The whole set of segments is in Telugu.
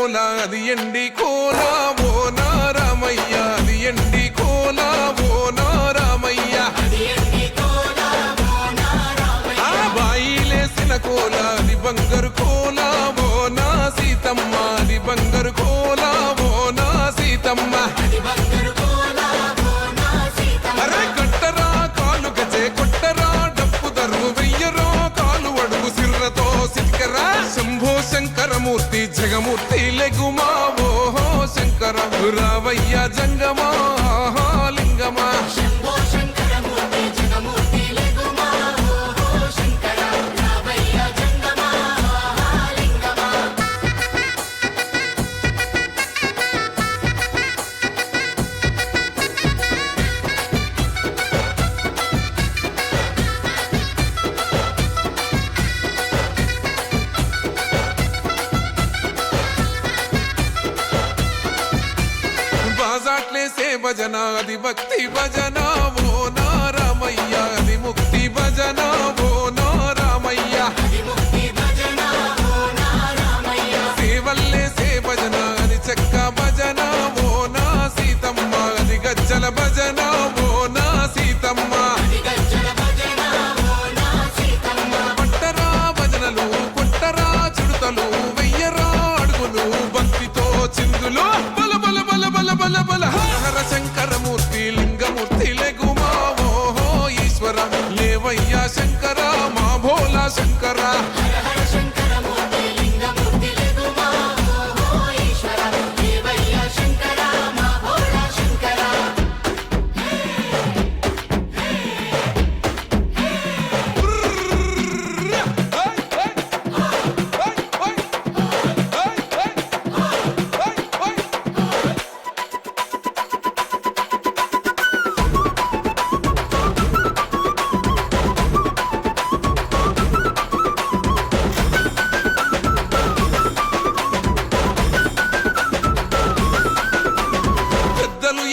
కోల అది ఎండి కోల ఓ నారామయ్య అది ఎండి కోల ఓ నారామయ్య ఆ బాయిలేసిన కోల అది బంగారు కోల ఓ నా సీతమ్మ అది బంగారు కోల ఓ నా సీతమ్మ అరే కట్టరా కాలు గజే కొట్టరా డప్పు దరువు వెయ్యరో కాలు అడుగు సిర్రతో సిటికరా శంభో శంకరమూర్తి జగమూర్తి లెగుమా ఓహో శంకర రావయ్య జంగమా లింగమా బాజాట్లేసే భజన అది భక్తి భజన ఓ నారామయ్య అది ముక్తి భజన ఓ నారామయ్య సేవల్లేసే భజన అది చెక్క భజన ఓ నా సీతమ్మ అది గజ్జల భజన ఓ నా సీతమ్మ పట్టరా భజనలు కొట్టరా చుడతలు వెయ్యరా అడుగులు భక్తితో చిందులు బల బల బల బల బల బల హర శంకరమూర్తి లింగమూర్తి లెగుమా ఓహో ఈశ్వర లేవయ్యా శంకర మా భోలా శంకర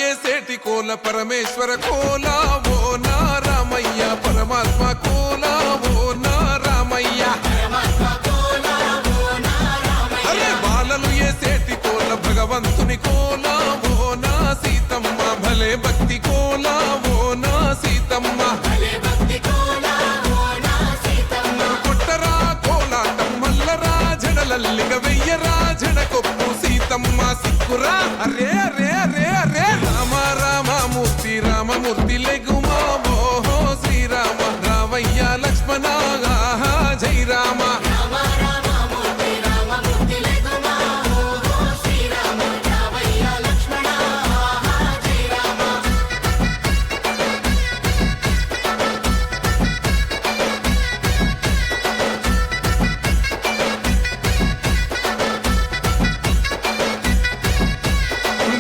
ఏసేటి కోల పరమేశ్వర కోల ఓ నారామయ్య పరమాత్మ కోల ఓ నారామయ్య అరే బాలలు ఏసేటి కోల భగవంతుని కోల ఓ నా సీతమ్మ భలే భక్తి కోల ఓ నా సీతమ్మ కొట్టరా కోలాటం మల్లరా జడలల్లిగ వెయ్యరా జడకొప్పు సీతమ్మ సిక్కురా అరే అరే అరే అరే రామ రామమూర్తి రామమూర్తి లెగుమా ఓహో శ్రీరామ రావయ్య లక్ష్మణ జై రామ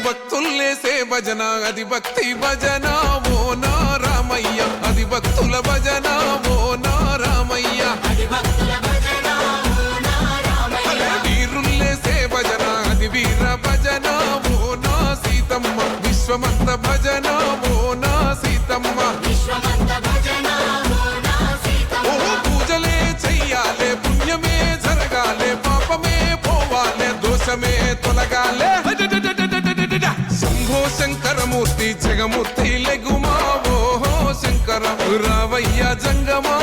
భక్తుల్లేసే భజన అది భక్తి భజన ఓ నారామయ్య అది భక్తుల భజన ఓ నారామయ్య వీరుల్లేసే భజన అది వీర భజన ఓ నా సీతమ్మ విశ్వమంత భజన ఓ నా సీతమ్మ ఓ పూజలే చెయ్యాలే పుణ్యమే జరగాలే పాపమే పోవాలే దోషమే తొలగాలే శంభో శంకరమూర్తి జగమూర్తి లెగుమా ఓహో శంకర రావయ్య జంగమా